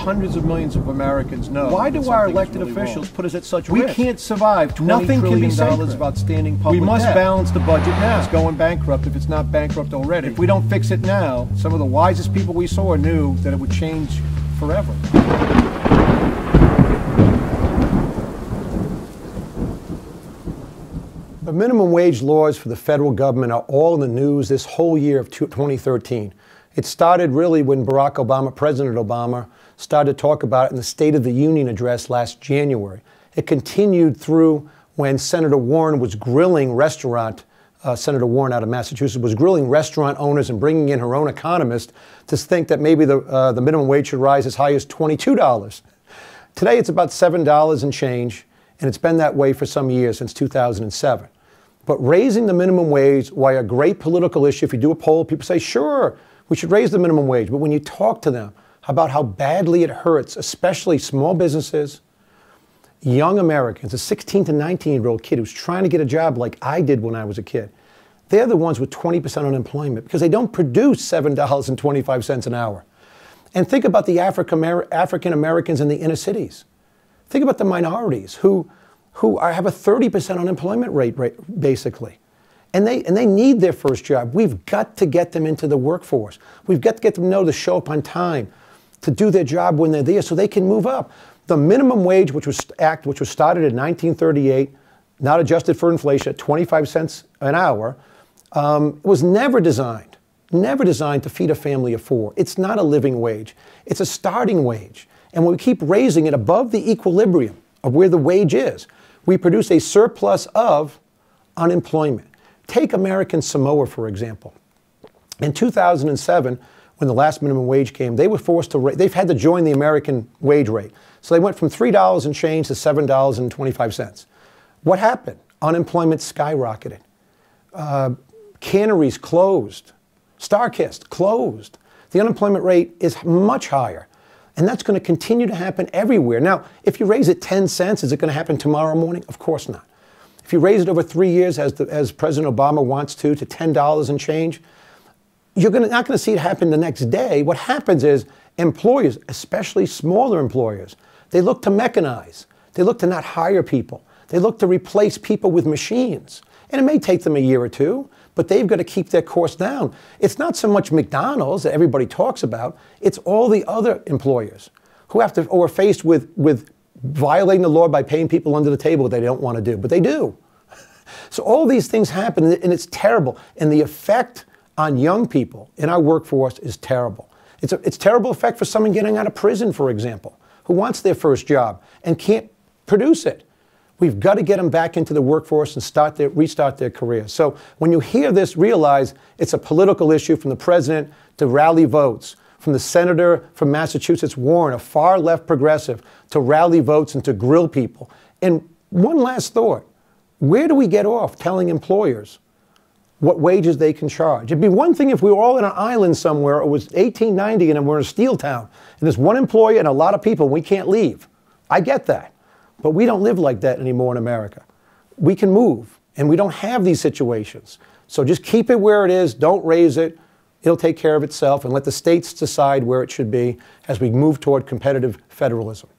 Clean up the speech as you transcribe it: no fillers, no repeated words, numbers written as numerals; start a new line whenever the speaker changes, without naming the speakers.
hundreds of millions of Americans know.
Why do our elected
really
officials put us at such
We
risk?
can't survive $20
Nothing can be
trillion
sacred.
of outstanding public
We must
debt.
balance the budget now.
It's going bankrupt if it's not bankrupt already. If we don't fix it now, some of the wisest people we saw knew that it would change forever.
The minimum wage laws for the federal government are all in the news this whole year of 2013. It started really when Barack Obama, President Obama, started to talk about it in the State of the Union address last January. It continued through when Senator Warren was grilling Senator Warren out of Massachusetts was grilling restaurant owners and bringing in her own economist to think that maybe the minimum wage should rise as high as $22. Today it's about $7 and change, and it's been that way for some years, since 2007. But raising the minimum wage, while a great political issue, if you do a poll, people say, sure, we should raise the minimum wage. But when you talk to them about how badly it hurts, especially small businesses, young Americans, a 16 to 19-year-old kid who's trying to get a job like I did when I was a kid, they're the ones with 20% unemployment because they don't produce $7.25 an hour. And think about the African Americans in the inner cities. Think about the minorities who have a 30% unemployment rate, basically. And they need their first job. We've got to get them into the workforce. We've got to get them to know to show up on time, to do their job when they're there so they can move up. The minimum wage, which was started in 1938, not adjusted for inflation, at 25 cents an hour, was never designed to feed a family of four. It's not a living wage. It's a starting wage. And when we keep raising it above the equilibrium of where the wage is, we produce a surplus of unemployment. Take American Samoa, for example. In 2007, when the last minimum wage came, they were forced to they've had to join the American wage rate. So they went from $3 and change to $7.25. What happened? Unemployment skyrocketed. Canneries closed. StarKist closed. The unemployment rate is much higher. And that's going to continue to happen everywhere. Now, if you raise it 10 cents, is it going to happen tomorrow morning? Of course not. If you raise it over 3 years, as President Obama wants to $10 and change, you're not going to see it happen the next day. What happens is employers, especially smaller employers, they look to mechanize. They look to not hire people. They look to replace people with machines. And it may take them a year or two, but they've got to keep their costs down. It's not so much McDonald's that everybody talks about. It's all the other employers who are faced with violating the law by paying people under the table what they don't want to do, but they do. So all these things happen, and it's terrible. And the effect on young people in our workforce is terrible. It's terrible effect for someone getting out of prison, for example, who wants their first job and can't produce it. We've got to get them back into the workforce and restart their career. So when you hear this, realize it's a political issue from the president to rally votes, from the senator from Massachusetts, Warren, a far left progressive, to rally votes and to grill people. And one last thought. Where do we get off telling employers what wages they can charge? It'd be one thing if we were all in an island somewhere, it was 1890 and we're in a steel town, and there's one employee and a lot of people, and we can't leave. I get that. But we don't live like that anymore in America. We can move, and we don't have these situations. So just keep it where it is. Don't raise it. It'll take care of itself, and let the states decide where it should be as we move toward competitive federalism.